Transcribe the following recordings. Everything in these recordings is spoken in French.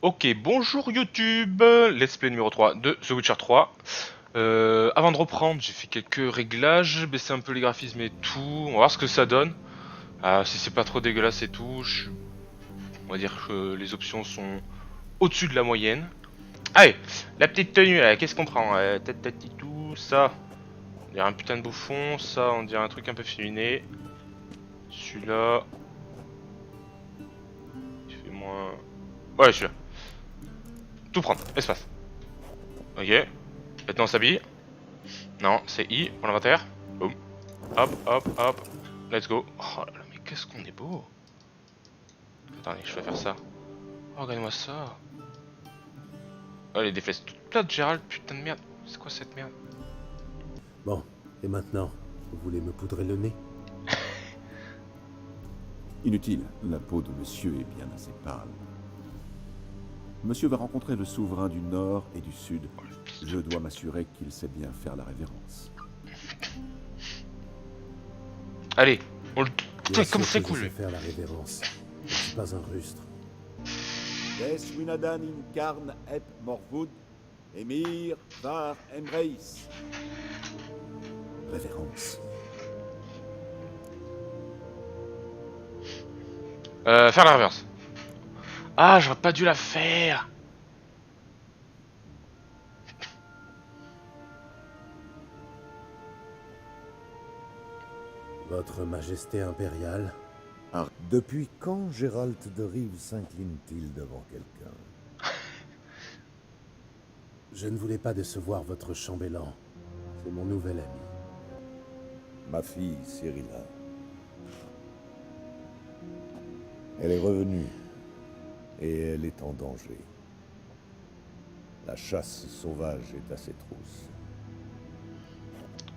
Ok, bonjour YouTube, let's play numéro 3 de The Witcher 3. Avant de reprendre, j'ai fait quelques réglages, baissé un peu les graphismes et tout, on va voir ce que ça donne. Si c'est pas trop dégueulasse et tout, on va dire que les options sont au-dessus de la moyenne. Allez, la petite tenue là, qu'est-ce qu'on prend Tête, tête, tout, ça, on dirait un putain de bouffon, ça, on dirait un truc un peu féminé. Celui-là, il fait moins... Ouais, celui-là. Tout prendre, espace. Ok, maintenant on s'habille. Non, c'est I pour l'inventaire. Boum. Hop, hop, hop. Let's go. Oh là là, mais qu'est-ce qu'on est beau. Attendez, je vais faire ça. Oh, regarde-moi ça. Oh, les fesses toutes plates, Gérald. Putain de merde. C'est quoi cette merde? Bon, et maintenant, vous voulez me poudrer le nez? Inutile, la peau de monsieur est bien assez pâle. Monsieur va rencontrer le souverain du Nord et du Sud. Je dois m'assurer qu'il sait bien faire la révérence. Allez, on le... Bien Putain, comme sûr c'est que je sais cool. faire la révérence. Je ne suis pas un rustre. Des Winadan incarne ep morvud, Emir var emreis. Révérence. Faire la reverse. Ah, j'aurais pas dû la faire. Votre Majesté impériale, Depuis quand Gérald de Rive s'incline-t-il devant quelqu'un? je ne voulais pas décevoir votre chambellan. C'est mon nouvel ami. Ma fille, Cyrilla. Elle est revenue. Et elle est en danger. La chasse sauvage est à ses trousses.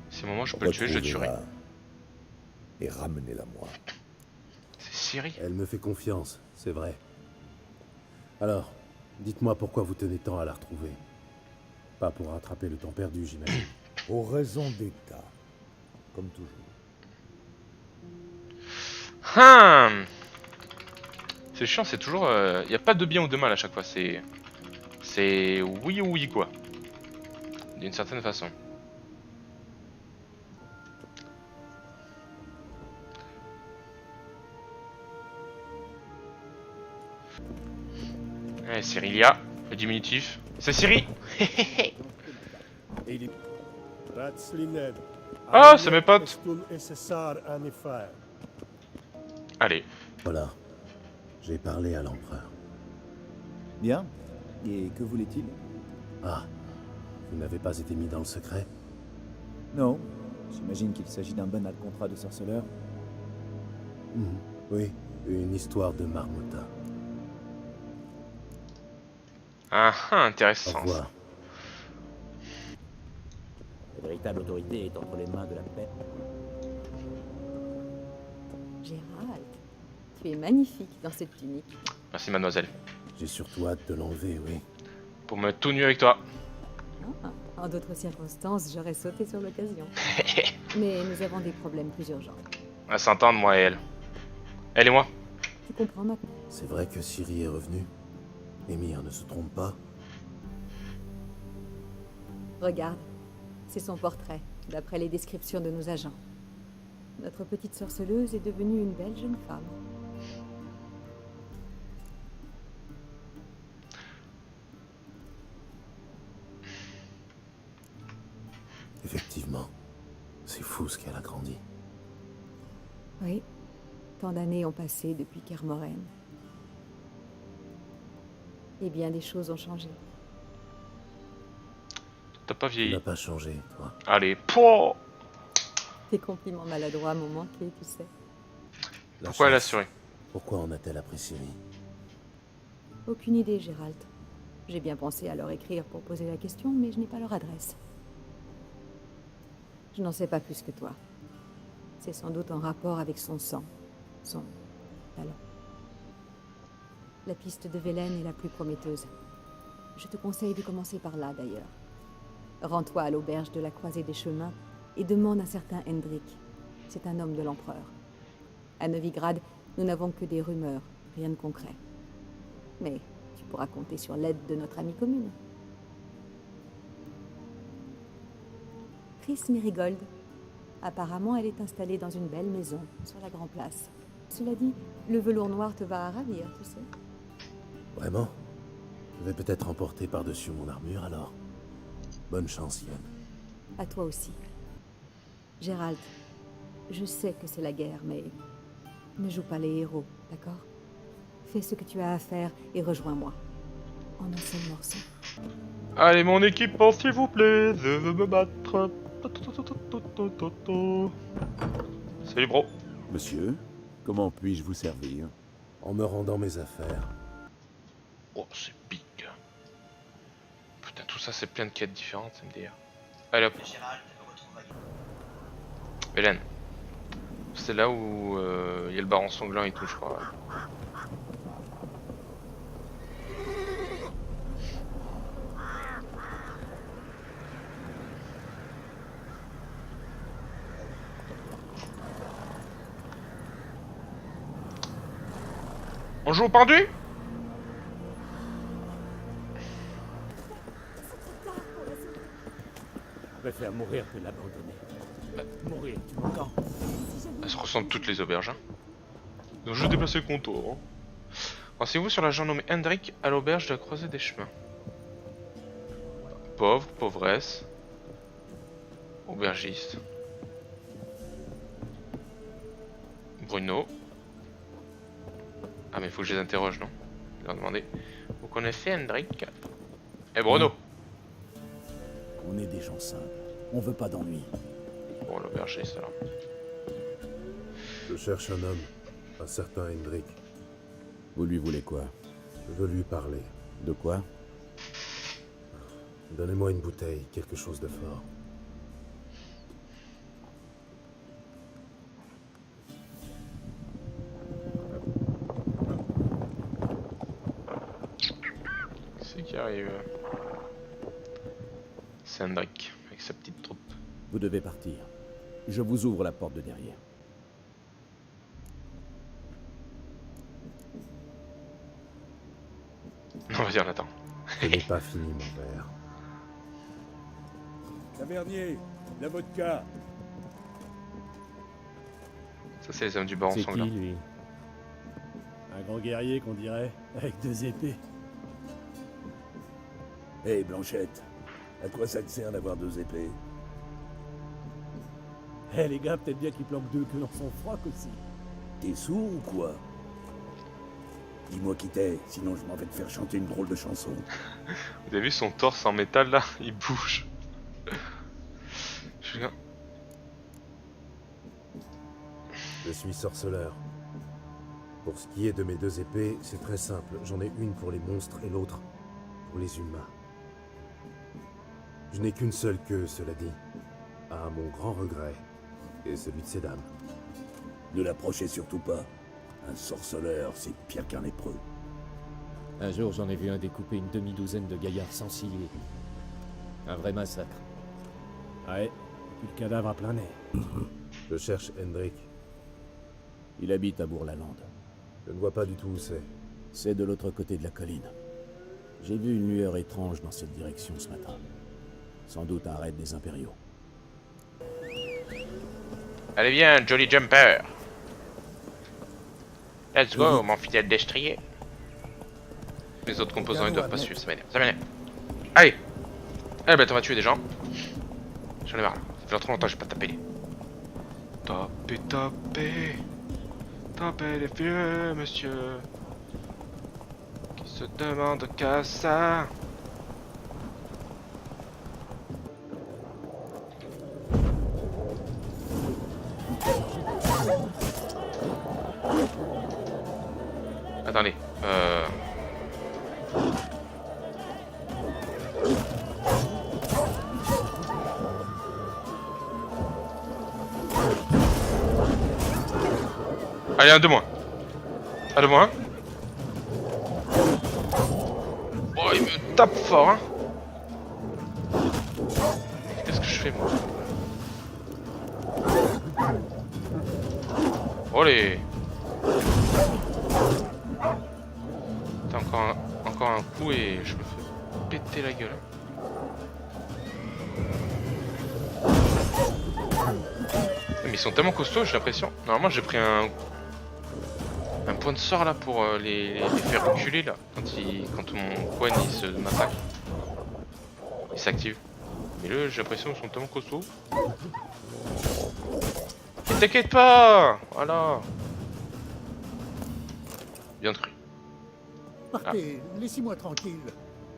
C'est le moment où je peux le tuer, je le tuerai. Retrouvez-la et ramenez-la moi. C'est Ciri. Elle me fait confiance, c'est vrai. Alors, dites-moi pourquoi vous tenez tant à la retrouver. Pas pour rattraper le temps perdu, j'imagine. Pour raison d'État. Comme toujours. Hum. C'est chiant, c'est toujours... Y a pas de bien ou de mal à chaque fois, c'est... C'est oui ou oui quoi. D'une certaine façon. Allez, Cyrilia, le diminutif. C'est Siri. Ah, c'est mes potes. Allez. Voilà, j'ai parlé à l'empereur. Bien. Et que voulait-il? Ah, vous n'avez pas été mis dans le secret? Non. J'imagine qu'il s'agit d'un banal contrat de sorceleur. Oui, une histoire de marmottin. Ah, Au intéressant. Ça. revoir. La véritable autorité est entre les mains de la paix. Gérald, tu es magnifique dans cette tunique. Merci mademoiselle. J'ai surtout hâte de l'enlever, oui. Pour me tout nu avec toi. Ah, en d'autres circonstances, j'aurais sauté sur l'occasion. Mais nous avons des problèmes plus urgents. On va s'entendre moi et elle. Elle et moi. Tu comprends maintenant? C'est vrai que Ciri est revenue. Émir ne se trompe pas. Regarde, c'est son portrait, d'après les descriptions de nos agents. Notre petite sorceleuse est devenue une belle jeune femme. Effectivement, c'est fou ce qu'elle a grandi. Oui, tant d'années ont passé depuis Kermoren. Et bien des choses ont changé. T'as pas Tu vieilli. n'as pas changé, toi. Allez, pouah. Tes compliments maladroits m'ont manqué, tu sais. Pourquoi elle a chasse. assuré? Pourquoi en a-t-elle appris Ciri? Aucune idée, Gérald. J'ai bien pensé à leur écrire pour poser la question, mais je n'ai pas leur adresse. Je n'en sais pas plus que toi. C'est sans doute en rapport avec son sang, son talent. La piste de Vélène est la plus prometteuse. Je te conseille de commencer par là, d'ailleurs. Rends-toi à l'auberge de la Croisée des Chemins et demande un certain Hendrik. C'est un homme de l'empereur. À Novigrad, nous n'avons que des rumeurs, rien de concret. Mais tu pourra compter sur l'aide de notre amie commune. Chris Merigold. Apparemment, elle est installée dans une belle maison, sur la Grand Place. Cela dit, le velours noir te va à ravir, tu sais. Vraiment? Je vais peut-être emporter par-dessus mon armure alors. Bonne chance, Yann. À toi aussi. Gérald, je sais que c'est la guerre, mais ne joue pas les héros, d'accord? Fais ce que tu as à faire et rejoins-moi. En un seul morceau. Allez, mon équipe, s'il vous plaît, je veux me battre. Salut, bro. Monsieur, comment puis-je vous servir? En me rendant mes affaires. Oh, c'est big. Putain, tout ça, c'est plein de quêtes différentes, ça me dit. Allez, hop. Hélène. C'est là où il y a le baron sanglant et tout, je crois. On joue au pendu? Je préfère mourir que l'abandonner. Mourir, tu m'entends? Elles se ressemblent toutes les auberges. Hein. Donc je vais déplacer le contour. Hein. Renseignez-vous sur l'agent nommé Hendrik à l'auberge de la Croisée des Chemins. Pauvre, pauvresse. Aubergiste. Bruno. Ah mais il faut que je les interroge, non? Je vais leur demander. Vous connaissez Hendrik? Eh Bruno. On est des gens simples. On veut pas d'ennui. Bon, l'aubergiste alors. Je cherche un homme, un certain Hendrik. Vous lui voulez quoi? Je veux lui parler. De quoi? Donnez-moi une bouteille, quelque chose de fort. C'est qui arrive. C'est Hendrik, avec sa petite troupe. Vous devez partir. Je vous ouvre la porte de derrière. Non, vas-y, on attend. Je n'ai pas fini mon verre. Tavernier, la vodka. Ça, c'est les hommes du baron C'est sanglant. qui, lui? Un grand guerrier, qu'on dirait, avec 2 épées. Hé, Blanchette, à quoi ça te sert d'avoir 2 épées? Eh les gars, peut-être bien qu'il planque 2 queues dans son froc aussi. T'es sourd ou quoi? Dis-moi qui t'es, sinon je m'en vais te faire chanter une drôle de chanson. Vous avez vu son torse en métal là? Il bouge. Je viens. Je suis sorceleur. Pour ce qui est de mes 2 épées, c'est très simple. J'en ai une pour les monstres et l'autre pour les humains. Je n'ai qu'une seule queue, cela dit. À mon grand regret. Et celui de ces dames. Ne l'approchez surtout pas. Un sorceleur, c'est pire qu'un lépreux. Un jour, j'en ai vu un découper une demi-douzaine de gaillards sans cilier. Un vrai massacre. Ouais, et puis le cadavre à plein nez. Je cherche Hendrik. Il habite à Bourg-la-Lande. Je ne vois pas du tout où c'est. C'est de l'autre côté de la colline. J'ai vu une lueur étrange dans cette direction ce matin. Sans doute un raid des impériaux. Allez viens, Jolly Jumper. Let's go, mon fidèle destrier. Les autres composants ils doivent pas suivre, ça m'énerve. Ça m'énerve. Allez. Allez, bah on va tuer des gens. J'en ai marre là. Ça fait trop longtemps que j'ai pas tapé les. Tapez. Tapez les vieux monsieur. Qui se demandent qu'à ça. Attendez, Allez, un de moins. Un de moins. Oh, il me tape fort, hein. Qu'est-ce que je fais, moi? Oh les... Putain, Encore un coup et je me fais péter la gueule. Mais ils sont tellement costauds, j'ai l'impression. Normalement, j'ai pris un point de sort là pour les faire reculer là. Quand mon coin il se massacre. Il s'active. Mais là, j'ai l'impression qu'ils sont tellement costauds. Mais t'inquiète pas! Voilà! Bien cru. Partez, laissez-moi tranquille.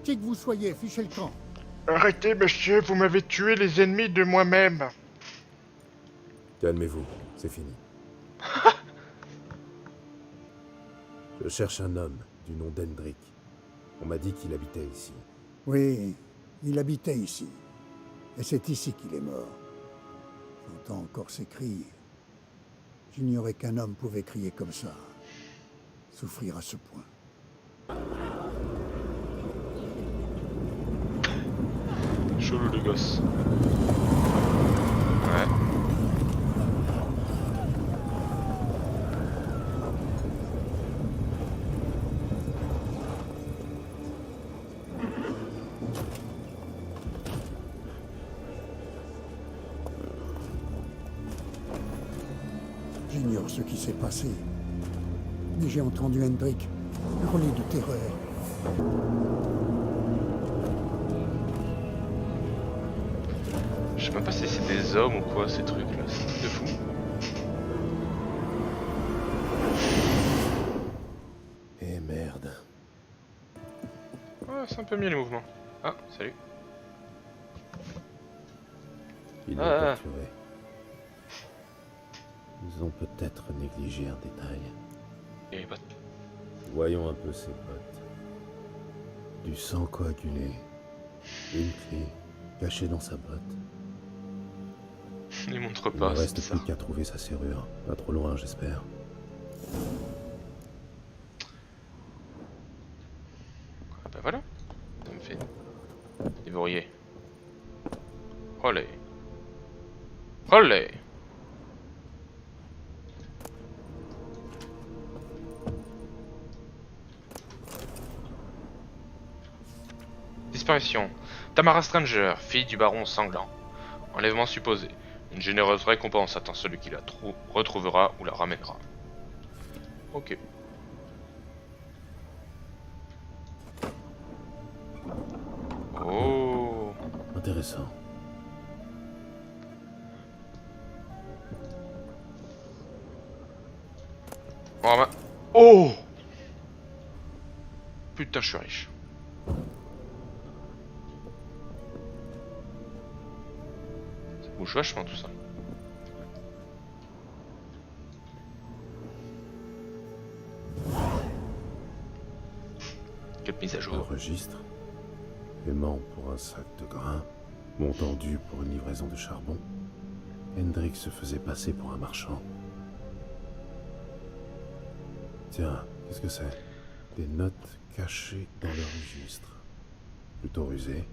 Qui que vous soyez, fichez le camp. Arrêtez, monsieur, vous m'avez tué les ennemis de moi-même. Calmez-vous, c'est fini. Je cherche un homme du nom d'Hendrik. On m'a dit qu'il habitait ici. Oui, il habitait ici. Et c'est ici qu'il est mort. J'entends encore ses cris. J'ignorais qu'un homme pouvait crier comme ça. Souffrir à ce point. Chelou le gosse. Ouais. J'ignore ce qui s'est passé. Mais j'ai entendu Hendrik hurler de terreur. Je sais même pas si c'est des hommes ou quoi ces trucs là, c'est un truc de fou. Eh merde. Ouais, c'est un peu mieux les mouvements. Ah, salut. Ils l'ont capturé. Ils ont peut-être négligé un détail. Il y a les bottes. Voyons un peu ses bottes. Du sang coagulé. Une clé cachée dans sa botte. Il montre Il ne pas, reste c'est ça. plus qu'à trouver sa serrure. Pas trop loin, j'espère. Ah bah voilà, ça me fait déverrouiller. Olé. Olé. Disparition. Tamara Stranger, fille du baron sanglant. Enlèvement supposé. Une généreuse récompense attend celui qui la retrouvera ou la ramènera. Ok. Oh. Intéressant. Oh, bah. Oh. Putain, je suis riche. Ça bouge vachement tout ça. Quelle mise à Un jour. registre. Paiement pour un sac de grains. Montant dû pour une livraison de charbon. Hendrik se faisait passer pour un marchand. Tiens, qu'est-ce que c'est? Des notes cachées dans le registre. Plutôt rusé.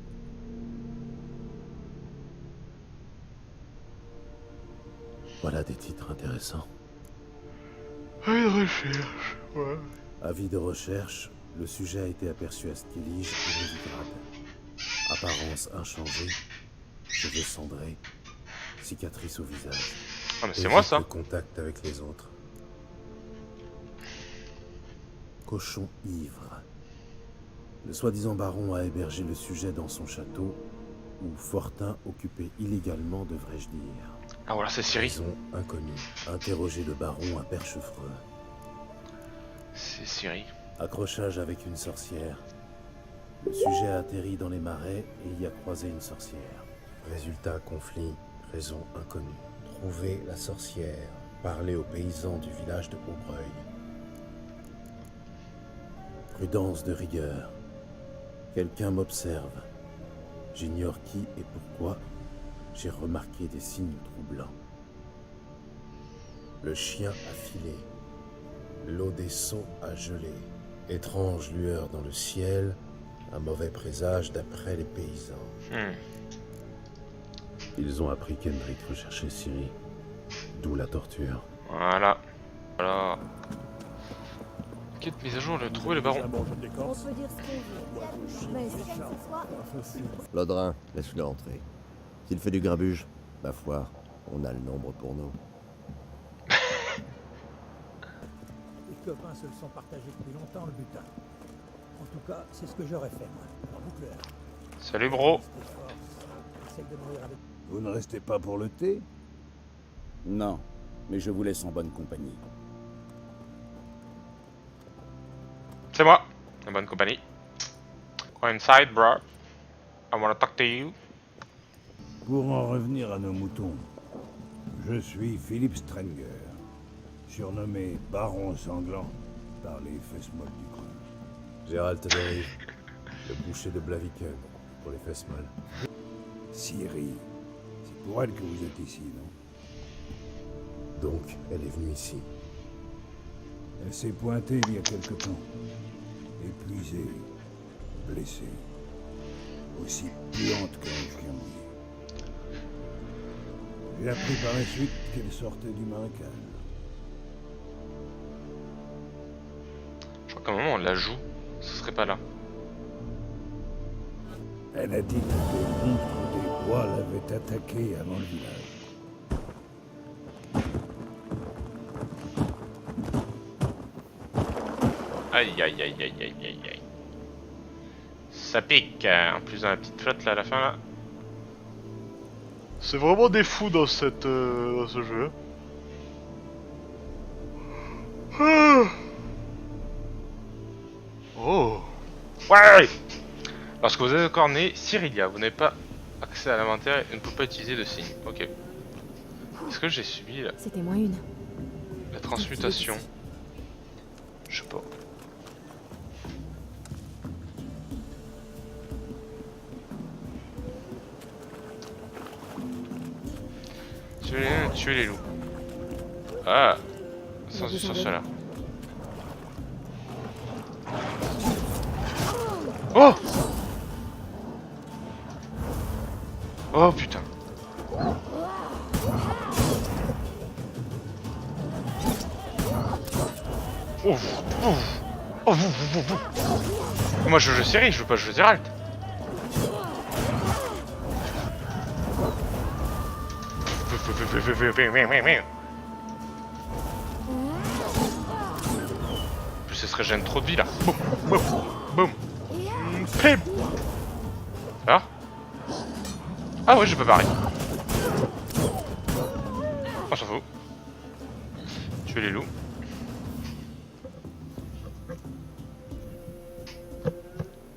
Voilà des titres intéressants. Une recherche, ouais. Avis de recherche, le sujet a été aperçu à Skellige et Novigrad. Apparence inchangée, cheveux cendrés, cicatrices au visage. Ah mais c'est moi ça. Le contact avec les autres. Cochon ivre. Le soi-disant baron a hébergé le sujet dans son château, où Fortin occupé illégalement, devrais-je dire. Ah voilà, c'est Siri. Raison inconnue. Interroger le baron à Perchefreux. C'est Siri. Accrochage avec une sorcière. Le sujet a atterri dans les marais et y a croisé une sorcière. Résultat, conflit, raison inconnue. Trouver la sorcière. Parler aux paysans du village de Aubreuil. Prudence de rigueur. Quelqu'un m'observe. J'ignore qui et pourquoi. J'ai remarqué des signes troublants. Le chien a filé. L'eau des seaux a gelé. Étrange lueur dans le ciel. Un mauvais présage d'après les paysans. Ils ont appris qu'Hendrik recherchait Ciri. D'où la torture. Voilà. Voilà. Ok. Quête mise à jour, le trouver le baron. On peut dire ce qu'on veut, mais certaines fois, Lodrin, laisse-le entrer. S'il fait du grabuge, ma foi, on a le nombre pour nous. Les copains se le sont partagés depuis longtemps, le butin. En tout cas, c'est ce que j'aurais fait, moi. En boucleur. Salut bro. Restez fort. Essaye de mourir avec... Vous ne restez pas pour le thé? Non, mais je vous laisse en bonne compagnie. C'est moi, en bonne compagnie. Go inside, bro. I wanna talk to you. Pour en revenir à nos moutons, je suis Philippe Strenger, surnommé Baron Sanglant par les fesses molles du coin. Gérald Tadori, le boucher de Blaviken, pour les fesses molles. Ciri, c'est pour elle que vous êtes ici, non? Donc, elle est venue ici. Elle s'est pointée il y a quelque temps, épuisée, blessée, aussi puante qu'un chien mouillé. J'ai appris par la suite qu'elle sortait du marécage. Je crois qu'à un moment on la joue, ce serait pas là. Elle a dit que des monstres des bois l'avaient attaquée avant le village. Aïe aïe aïe aïe aïe aïe aïe. Ça pique, en plus dans la petite flotte là à la fin là. C'est vraiment des fous dans cette dans ce jeu. Oh. Ouais. Lorsque vous êtes encore né, Cyrilia, vous n'avez pas accès à l'inventaire et ne pouvez pas utiliser de signes. Ok. Est-ce que j'ai subi là c'était moins une. la transmutation? Je sais pas. Tuer les loups. Ah, sans sur cela. Oh. Oh putain. Moi je joue Ciri, je veux pas jouer Geralt. En plus, ce serait gêne trop de vie là. Boum, boum, boum. Pim. Alors? Ah ouais, je peux barrer. On s'en fout. Tuer les loups.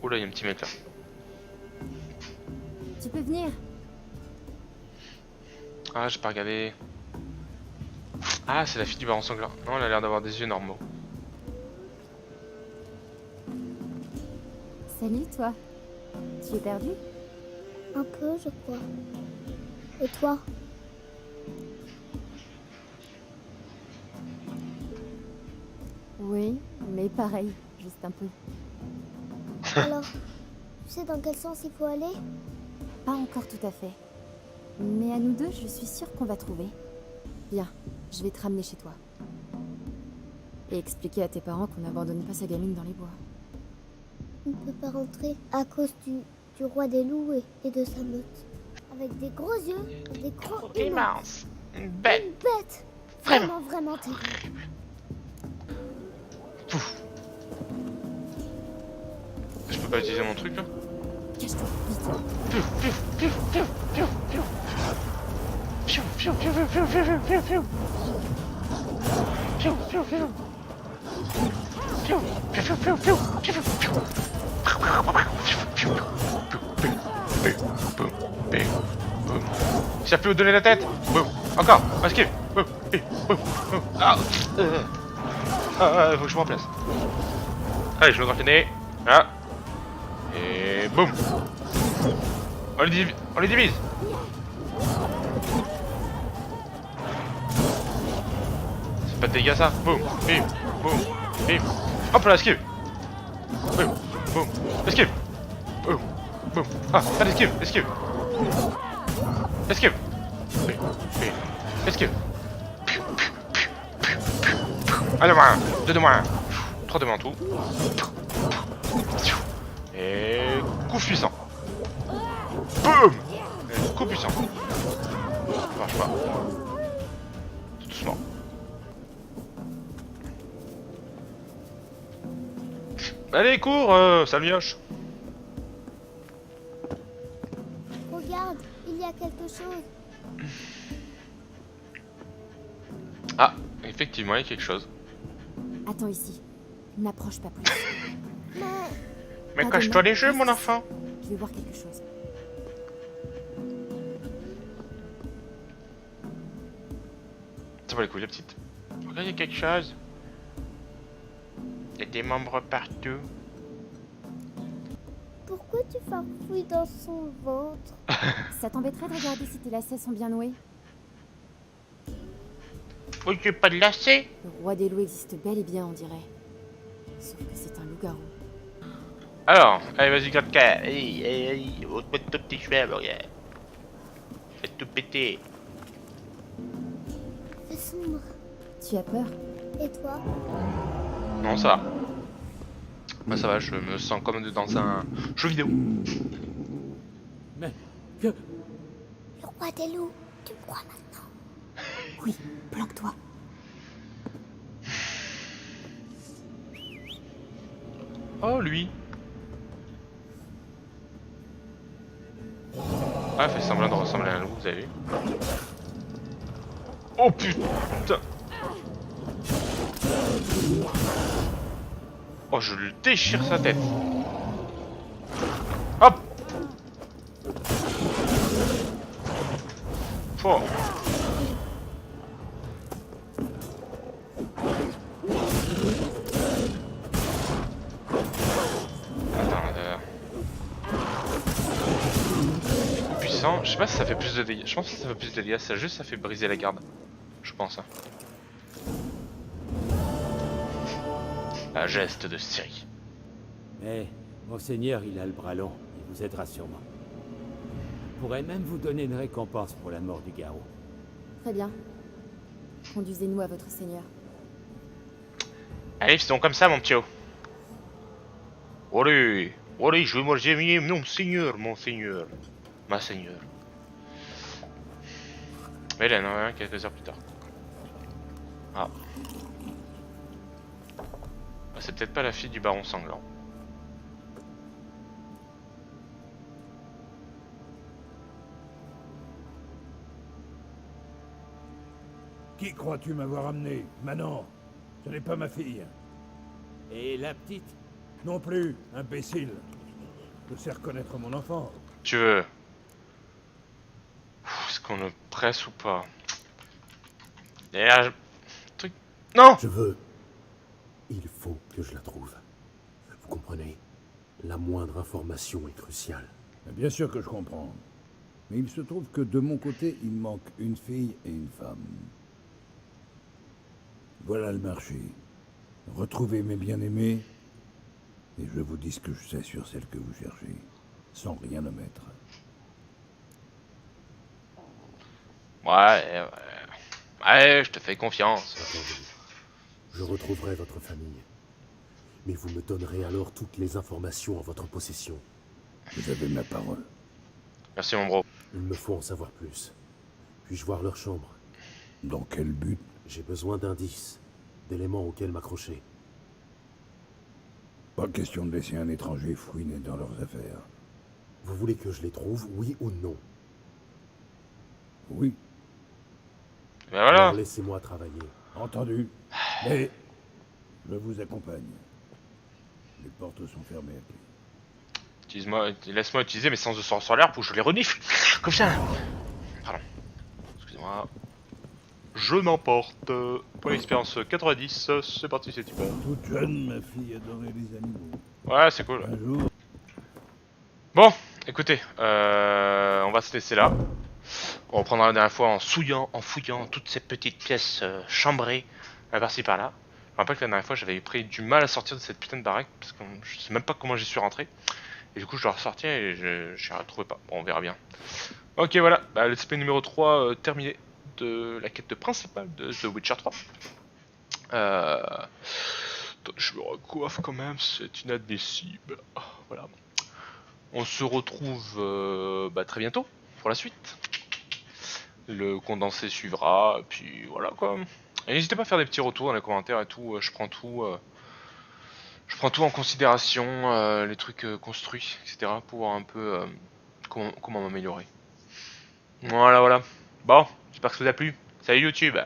Oula, il y a un petit mec là. Tu peux venir. Ah, j'ai pas regardé. Ah, c'est la fille du baron sanglant. Non, elle a l'air d'avoir des yeux normaux. Salut, toi. Tu es perdu? Un peu, je crois. Et toi? Oui, mais pareil, juste un peu. Alors, tu sais dans quel sens il faut aller? Pas encore tout à fait. Mais à nous deux, je suis sûre qu'on va trouver. Viens, je vais te ramener chez toi. Et expliquer à tes parents qu'on n'abandonne pas sa gamine dans les bois. On ne peut pas rentrer à cause du roi des loups et de sa meute. Avec des gros yeux, des gros humains. Une bête. Une bête. Vraiment, vraiment terrible. Je peux pas utiliser mon truc là? Cache-toi, vite. Ça peut vous donner la tête. Boum. Encore. Esquive. Boum. Boum. Ah. Faut que je me remplace. Allez, je vais enchaîner. Là. Et boum. On les divise. C'est pas de dégâts ça. Boum. Bim. Boum. Bim. Hop là, esquive. Boum. Boum. Esquive. Boum. Boum. Ah, allez, esquive. Esquive. Esquive. Bim. Bim. Esquive. Allez, moi. 2 de moins. 3 devant tout. Et coup puissant. Boum. Et coup puissant. Ça marche pas. Tout doucement. Allez, cours, sale mioche. Regarde, il y a quelque chose. Ah, effectivement, il y a quelque chose. Attends ici. N'approche pas plus. Mais cache-toi les jeux, mon enfant. Je vais voir quelque chose. Ça va les couilles, la petite. Regarde, il y a quelque chose. Il y a des membres partout. Pourquoi tu farfouilles dans son ventre? Ça t'embêterait de regarder si tes lacets sont bien noués? Oui, j'ai pas de lacets. Le roi des loups existe bel et bien, on dirait. Sauf que c'est un loup-garou. Alors, allez, vas-y, gratte cas. Allez, on te met ton petit cheval, regarde. Fais tout péter. C'est sombre. Tu as peur? Et toi? Non, ça va. Moi, ça va, je me sens comme dans un jeu vidéo. Mais que... Le roi des loups, tu me crois maintenant? Oui, planque-toi. Oh, lui. Ah, fait semblant de ressembler à un loup, vous avez vu? Oh putain! Oh, je lui déchire sa tête. Hop! Oh. Puissant, je sais pas si ça fait plus de dégâts. Je pense que ça fait plus de dégâts, ça juste ça fait briser la garde. Je pense. Hein. Un geste de Ciri. Mais Monseigneur, il a le bras long. Il vous aidera sûrement. Il pourrait même vous donner une récompense pour la mort du garrot. Très bien. Conduisez-nous à votre seigneur. Allez, faisons comme ça, mon petit haut. Allez, allez, je vais manger mon seigneur, ma seigneur. Mais là, non, hein, quelques heures plus tard. Ah. C'est peut-être pas la fille du baron sanglant. Qui crois-tu m'avoir amené? Manon, ce n'est pas ma fille. Et la petite? Non plus, imbécile. Je sais reconnaître mon enfant. Tu veux? Est-ce qu'on le presse ou pas? D'ailleurs, truc. Non! Je veux. Il faut que je la trouve. Vous comprenez? La moindre information est cruciale. Bien sûr que je comprends. Mais il se trouve que de mon côté, il manque une fille et une femme. Voilà le marché. Retrouvez mes bien-aimés, et je vous dis ce que je sais sur celle que vous cherchez, sans rien omettre. Ouais, je te fais confiance. Attendez. Je retrouverai votre famille. Mais vous me donnerez alors toutes les informations en votre possession. Vous avez ma parole. Merci, mon bro. Il me faut en savoir plus. Puis-je voir leur chambre? Dans quel but? J'ai besoin d'indices, d'éléments auxquels m'accrocher. Pas question de laisser un étranger fouiner dans leurs affaires. Vous voulez que je les trouve, oui ou non? Oui. Ben voilà. Alors laissez-moi travailler. Entendu. Mais je vous accompagne. Les portes sont fermées à clé. Laisse-moi utiliser mes sens de sort sur l'air pour que je les renifle. Comme ça. Pardon. Excusez-moi. Je m'emporte. Pour l'expérience 90, c'est parti, c'est super. Toute jeune, ma fille adorait les animaux. Ouais, c'est cool. Un jour... Bon, écoutez, on va se laisser là. On reprendra la dernière fois en fouillant toutes ces petites pièces chambrées, par-ci par-là. Je me rappelle que la dernière fois, j'avais pris du mal à sortir de cette putain de baraque, parce que je sais même pas comment j'y suis rentré. Et du coup, je dois ressortir et je ne retrouve pas. Bon, on verra bien. Ok, voilà, bah, le SP numéro 3 terminé de la quête principale de The Witcher 3. Attends, je me recoiffe quand même, c'est inadmissible. Voilà. On se retrouve très bientôt pour la suite. Le condensé suivra, et puis voilà quoi. Et n'hésitez pas à faire des petits retours dans les commentaires et tout, je prends tout en considération, les trucs construits, etc. pour voir un peu comment m'améliorer. Voilà. Bon, j'espère que ça vous a plu. Salut YouTube!